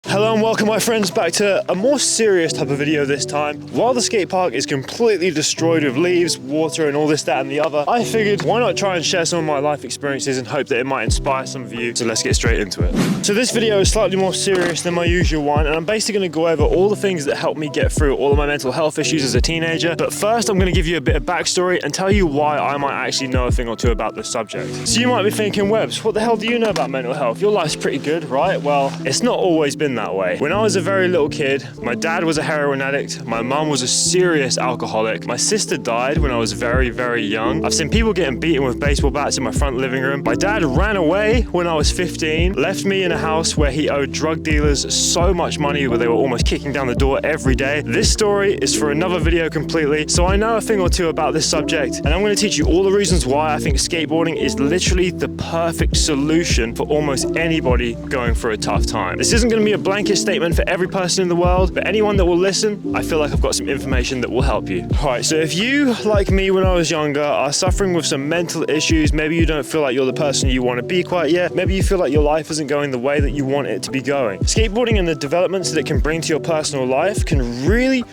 Hello and welcome my friends back to a more serious type of video this time. While the skate park is completely destroyed with leaves, water and all this, that and the other, I figured why not try and share some of my life experiences and hope that it might inspire some of you. So let's get straight into it. So this video is slightly more serious than my usual one, and I'm basically going to go over all the things that helped me get through all of my mental health issues as a teenager. But first I'm going to give you a bit of backstory and tell you why I might actually know a thing or two about this subject. So you might be thinking, Webz, what the hell do you know about mental health? Your life's pretty good, right? Well, it's not always been that way. When I was a very little kid, my dad was a heroin addict, my mum was a serious alcoholic, my sister died when I was very, very young. I've seen people getting beaten with baseball bats in my front living room. My dad ran away when I was 15, left me in a house where he owed drug dealers so much money where they were almost kicking down the door every day. This story is for another video completely, so I know a thing or two about this subject, and I'm going to teach you all the reasons why I think skateboarding is literally the perfect solution for almost anybody going through a tough time. This isn't going to be a blanket statement for every person in the world, but anyone that will listen, I feel like I've got some information that will help you. Alright, so if you, like me when I was younger, are suffering with some mental issues, maybe you don't feel like you're the person you want to be quite yet, maybe you feel like your life isn't going the way that you want it to be going. Skateboarding and the developments that it can bring to your personal life can really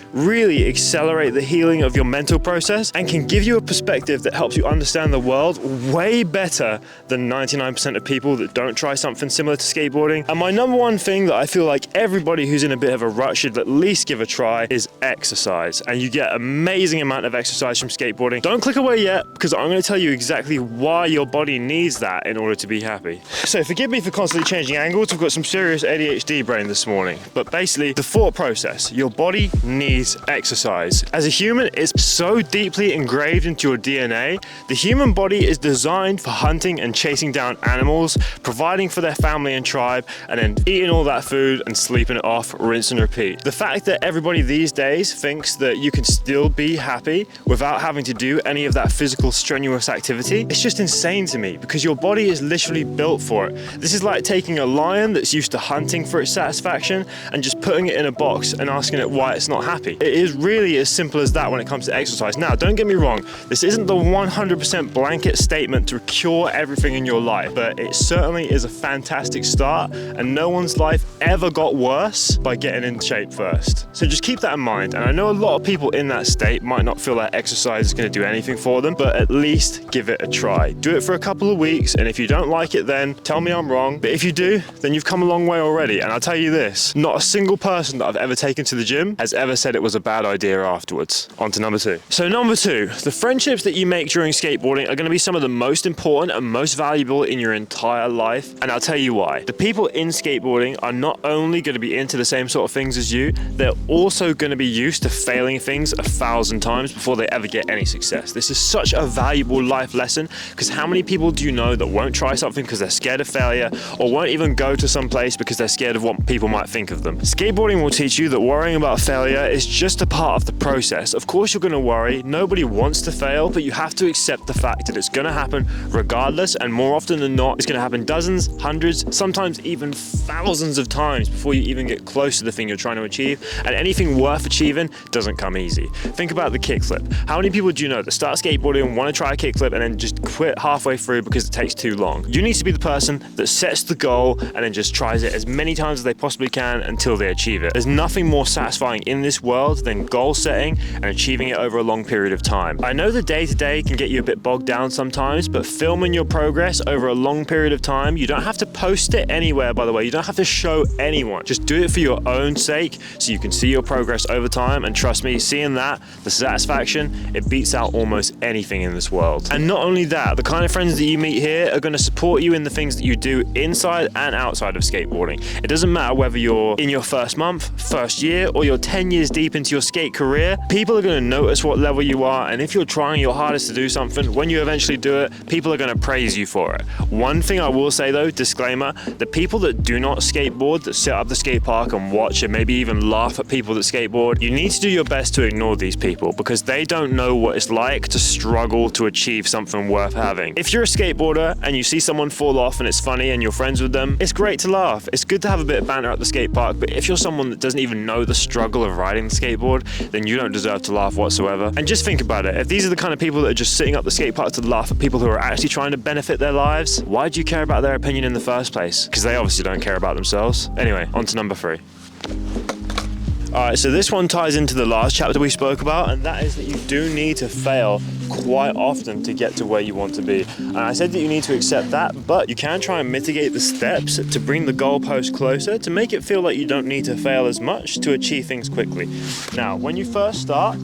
accelerate the healing of your mental process and can give you a perspective that helps you understand the world way better than 99% of people that don't try something similar to skateboarding. And my number one thing that I feel like everybody who's in a bit of a rut should at least give a try is exercise. And you get an amazing amount of exercise from skateboarding. Don't click away yet, because I'm going to tell you exactly why your body needs that in order to be happy. So forgive me for constantly changing angles. I've got some serious ADHD brain this morning. But basically, the thought process, your body needs exercise. As a human, it's so deeply engraved into your DNA. The human body is designed for hunting and chasing down animals, providing for their family and tribe, and then eating all that food and sleeping it off, rinse and repeat. The fact that everybody these days thinks that you can still be happy without having to do any of that physical strenuous activity, it's just insane to me, because your body is literally built for it. This is like taking a lion that's used to hunting for its satisfaction and just putting it in a box and asking it why it's not happy. It is really as simple as that when it comes to exercise. Now, don't get me wrong, this isn't the 100% blanket statement to cure everything in your life, but it certainly is a fantastic start, and no one's life ever got worse by getting in shape first. So just keep that in mind. And I know a lot of people in that state might not feel like exercise is going to do anything for them, but at least give it a try. Do it for a couple of weeks, and if you don't like it, then tell me I'm wrong. But if you do, then you've come a long way already. And I'll tell you this, not a single person that I've ever taken to the gym has ever said it was a bad idea afterwards. On to number two. So number two, the friendships that you make during skateboarding are going to be some of the most important and most valuable in your entire life. And I'll tell you why. The people in skateboarding are not only going to be into the same sort of things as you, they're also going to be used to failing things 1,000 times before they ever get any success. This is such a valuable life lesson, because how many people do you know that won't try something because they're scared of failure, or won't even go to some place because they're scared of what people might think of them? Skateboarding will teach you that worrying about failure is just a part of the process. Of course you're going to worry, nobody wants to fail, but you have to accept the fact that it's going to happen regardless, and more often than not, it's going to happen dozens, hundreds, sometimes even thousands of times before you even get close to the thing you're trying to achieve. And anything worth achieving doesn't come easy. Think about the kickflip. How many people do you know that start skateboarding and want to try a kickflip and then just quit halfway through because it takes too long? You need to be the person that sets the goal and then just tries it as many times as they possibly can until they achieve it. There's nothing more satisfying in this world than goal setting and achieving it over a long period of time. I know the day-to-day can get you a bit bogged down sometimes, but filming your progress over a long period of time, you don't have to post it anywhere, by the way. You don't have to show anyone. Just do it for your own sake so you can see your progress over time, and trust me, seeing that, the satisfaction, it beats out almost anything in this world. And not only that, the kind of friends that you meet here are going to support you in the things that you do inside and outside of skateboarding. It doesn't matter whether you're in your first month, first year, or you're 10 years deep into your skate career, people are going to notice what level you are, and if you're trying your hardest to do something, when you eventually do it, people are going to praise you for it. One thing I will say though, disclaimer, the people that do not skateboard, that sit up the skate park and watch and maybe even laugh at people that skateboard, you need to do your best to ignore these people, because they don't know what it's like to struggle to achieve something worth having. If you're a skateboarder and you see someone fall off and it's funny and you're friends with them, it's great to laugh. It's good to have a bit of banter at the skate park, but if you're someone that doesn't even know the struggle of riding the skateboard, then you don't deserve to laugh whatsoever. And just think about it. If these are the kind of people that are just sitting up the skate park to laugh at people who are actually trying to benefit their lives, why do you care about their opinion in the first place? Because they obviously don't care about themselves. Anyway, Anyway, on to number 3. Alright, so this one ties into the last chapter we spoke about, and that is that you do need to fail quite often to get to where you want to be. And I said that you need to accept that, but you can try and mitigate the steps to bring the goalpost closer, to make it feel like you don't need to fail as much to achieve things quickly. Now, when you first start,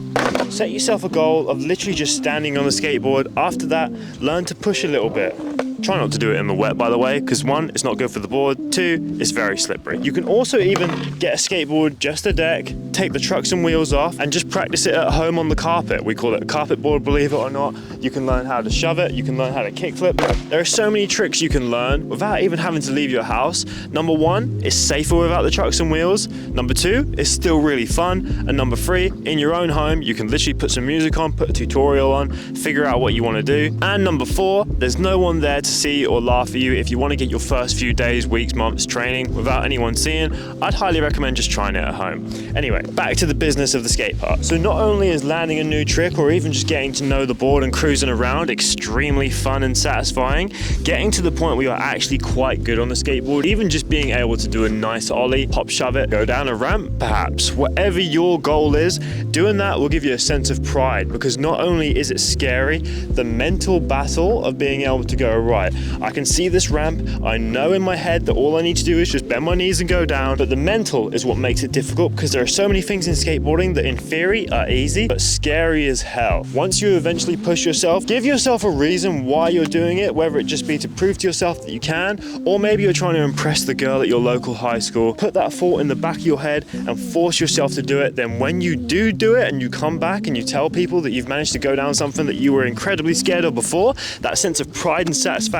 set yourself a goal of literally just standing on the skateboard. After that, learn to push a little bit. Try not to do it in the wet, by the way, because 1, it's not good for the board, 2, it's very slippery. You can also even get a skateboard, just a deck, take the trucks and wheels off, and just practice it at home on the carpet. We call it a carpet board, believe it or not. You can learn how to shove it, you can learn how to kickflip. There are so many tricks you can learn without even having to leave your house. Number 1, it's safer without the trucks and wheels. Number 2, it's still really fun. And number 3, in your own home, you can literally put some music on, put a tutorial on, figure out what you want to do. And number 4, there's no one there to see or laugh at you. If you want to get your first few days, weeks, months training without anyone seeing, I'd highly recommend just trying it at home. Anyway, back to the business of the skate park. So not only is landing a new trick or even just getting to know the board and cruising around extremely fun and satisfying, getting to the point where you're actually quite good on the skateboard, even just being able to do a nice ollie, pop shove it, go down a ramp perhaps, whatever your goal is, doing that will give you a sense of pride, because not only is it scary, the mental battle of being able to go, right, I can see this ramp, I know in my head that all I need to do is just bend my knees and go down, but the mental is what makes it difficult, because there are so many things in skateboarding that in theory are easy, but scary as hell. Once you eventually push yourself, give yourself a reason why you're doing it, whether it just be to prove to yourself that you can, or maybe you're trying to impress the girl at your local high school. Put that thought in the back of your head and force yourself to do it. Then when you do it and you come back and you tell people that you've managed to go down something that you were incredibly scared of before, that sense of pride and satisfaction,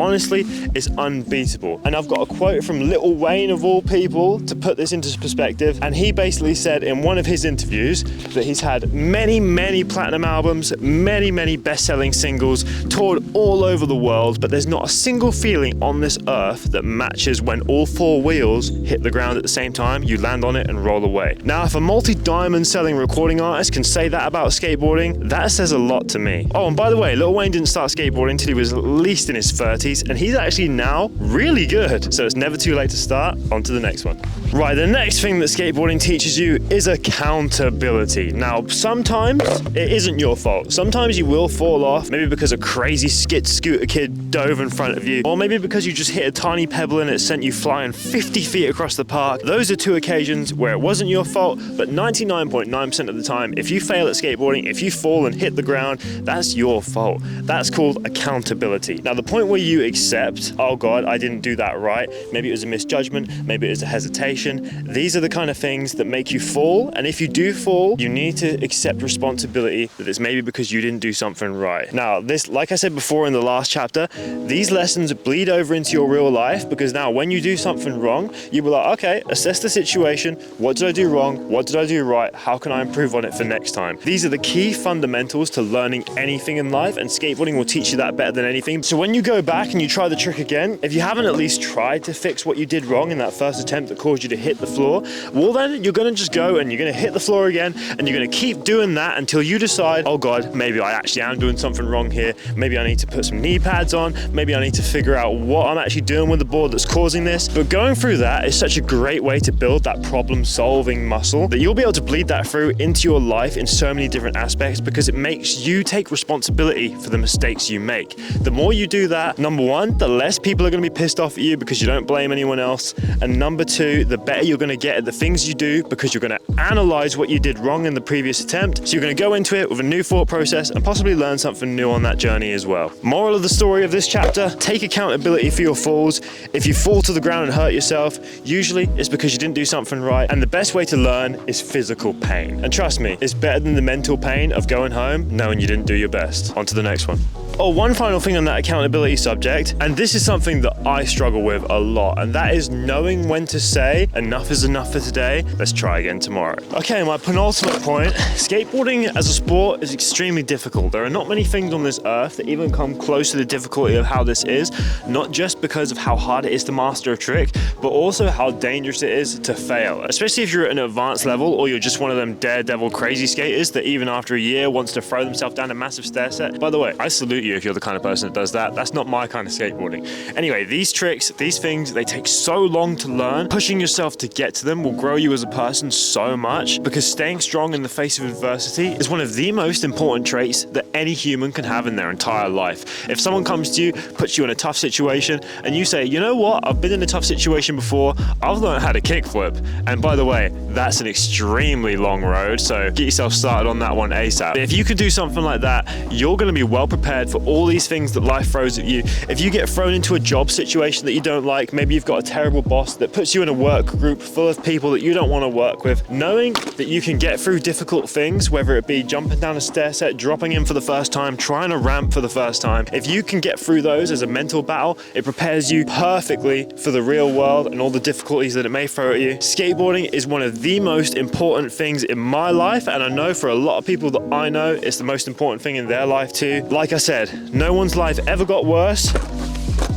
honestly, is unbeatable. And I've got a quote from Lil Wayne of all people to put this into perspective, and he basically said in one of his interviews that he's had many platinum albums, many best-selling singles, toured all over the world, but there's not a single feeling on this earth that matches when all 4 wheels hit the ground at the same time, you land on it and roll away. Now, if a multi-diamond selling recording artist can say that about skateboarding, that says a lot to me. Oh, and by the way, Lil Wayne didn't start skateboarding until he was at least in his 30s, and he's actually now really good. So it's never too late to start. On to the next one. Right, the next thing that skateboarding teaches you is accountability. Now, sometimes it isn't your fault. Sometimes you will fall off, maybe because a crazy skid scooter kid dove in front of you, or maybe because you just hit a tiny pebble and it sent you flying 50 feet across the park. Those are 2 occasions where it wasn't your fault, but 99.9% of the time, if you fail at skateboarding, if you fall and hit the ground, that's your fault. That's called accountability. Now, the point where you accept, oh God, I didn't do that right, maybe it was a misjudgment, maybe it was a hesitation, these are the kind of things that make you fall, and if you do fall, you need to accept responsibility that it's maybe because you didn't do something right. Now, this, like I said before in the last chapter, these lessons bleed over into your real life, because now when you do something wrong, you will be like, okay, assess the situation, what did I do wrong, what did I do right, how can I improve on it for next time? These are the key fundamentals to learning anything in life, and skateboarding will teach you that better than anything. So when you go back and you try the trick again, if you haven't at least tried to fix what you did wrong in that first attempt that caused you to hit the floor, well then you're gonna just go and you're gonna hit the floor again, and you're gonna keep doing that until you decide, oh God, maybe I actually am doing something wrong here, maybe I need to put some knee pads on, maybe I need to figure out what I'm actually doing with the board that's causing this. But going through that is such a great way to build that problem solving muscle that you'll be able to bleed that through into your life in so many different aspects, because it makes you take responsibility for the mistakes you make. The more you do that, number 1, the less people are going to be pissed off at you because you don't blame anyone else, and number 2, the better you're going to get at the things you do, because you're going to analyze what you did wrong in the previous attempt, so you're going to go into it with a new thought process and possibly learn something new on that journey as well. Moral of the story of this chapter, take accountability for your falls. If you fall to the ground and hurt yourself, usually it's because you didn't do something right, and the best way to learn is physical pain. And trust me, it's better than the mental pain of going home knowing you didn't do your best. On to the next one. Oh, one final thing on that accountability subject, and this is something that I struggle with a lot, and that is knowing when to say, enough is enough for today, let's try again tomorrow. Okay, my penultimate point, skateboarding as a sport is extremely difficult. There are not many things on this earth that even come close to the difficulty of how this is, not just because of how hard it is to master a trick, but also how dangerous it is to fail, especially if you're at an advanced level or you're just one of them daredevil crazy skaters that even after a year wants to throw themselves down a massive stair set. By the way, I salute you you if you're the kind of person that does that. That's not my kind of skateboarding. Anyway, these tricks, these things, they take so long to learn. Pushing yourself to get to them will grow you as a person so much, because staying strong in the face of adversity is one of the most important traits that any human can have in their entire life. If someone comes to you, puts you in a tough situation, and you say, you know what, I've been in a tough situation before, I've learned how to kickflip. And by the way, that's an extremely long road, so get yourself started on that one ASAP. If you can do something like that, you're going to be well prepared for all these things that life throws at you. If you get thrown into a job situation that you don't like, maybe you've got a terrible boss that puts you in a work group full of people that you don't want to work with, knowing that you can get through difficult things, whether it be jumping down a stair set, dropping in for the first time, trying a ramp for the first time, if you can get through those as a mental battle, it prepares you perfectly for the real world and all the difficulties that it may throw at you. Skateboarding is one of the most important things in my life, and I know for a lot of people that I know, it's the most important thing in their life too. Like I said, no one's life ever got worse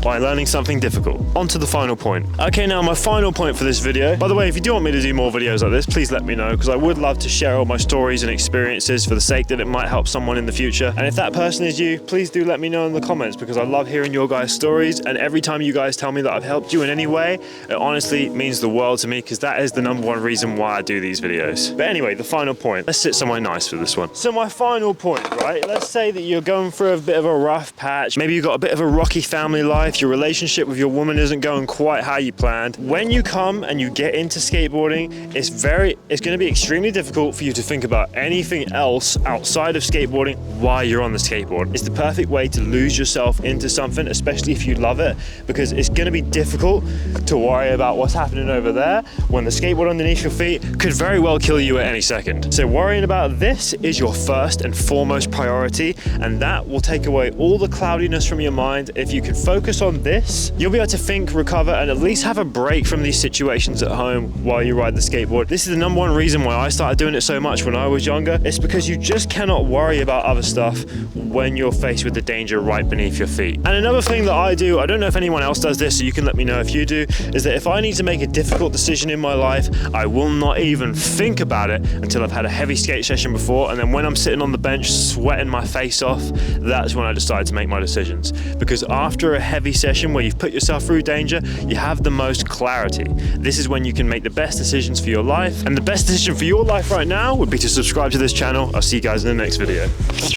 by learning something difficult. On to the final point. Okay, now my final point for this video. By the way, if you do want me to do more videos like this, please let me know, because I would love to share all my stories and experiences for the sake that it might help someone in the future. And if that person is you, please do let me know in the comments, because I love hearing your guys' stories, and every time you guys tell me that I've helped you in any way, it honestly means the world to me, because that is the number one reason why I do these videos. But anyway, the final point. Let's sit somewhere nice for this one. So my final point, right? Let's say that you're going through a bit of a rough patch. Maybe you've got a bit of a rocky family life. Your relationship with your woman isn't going quite how you planned. When you come and you get into skateboarding, it's going to be extremely difficult for you to think about anything else outside of skateboarding while you're on the skateboard. It's the perfect way to lose yourself into something, especially if you love it, because it's going to be difficult to worry about what's happening over there when the skateboard underneath your feet could very well kill you at any second. So worrying about this is your first and foremost priority, and that will take away all the cloudiness from your mind. If you can focus on this, you'll be able to think, recover, and at least have a break from these situations at home while you ride the skateboard. This is the number one reason why I started doing it so much when I was younger. It's because you just cannot worry about other stuff when you're faced with the danger right beneath your feet. And another thing that I do, I don't know if anyone else does this, so you can let me know if you do, is that if I need to make a difficult decision in my life, I will not even think about it until I've had a heavy skate session before, and then when I'm sitting on the bench sweating my face off, that's when I decide to make my decisions. Because after a heavy session where you've put yourself through danger, you have the most clarity. This is when you can make the best decisions for your life, and the best decision for your life right now would be to subscribe to this channel. I'll see you guys in the next video.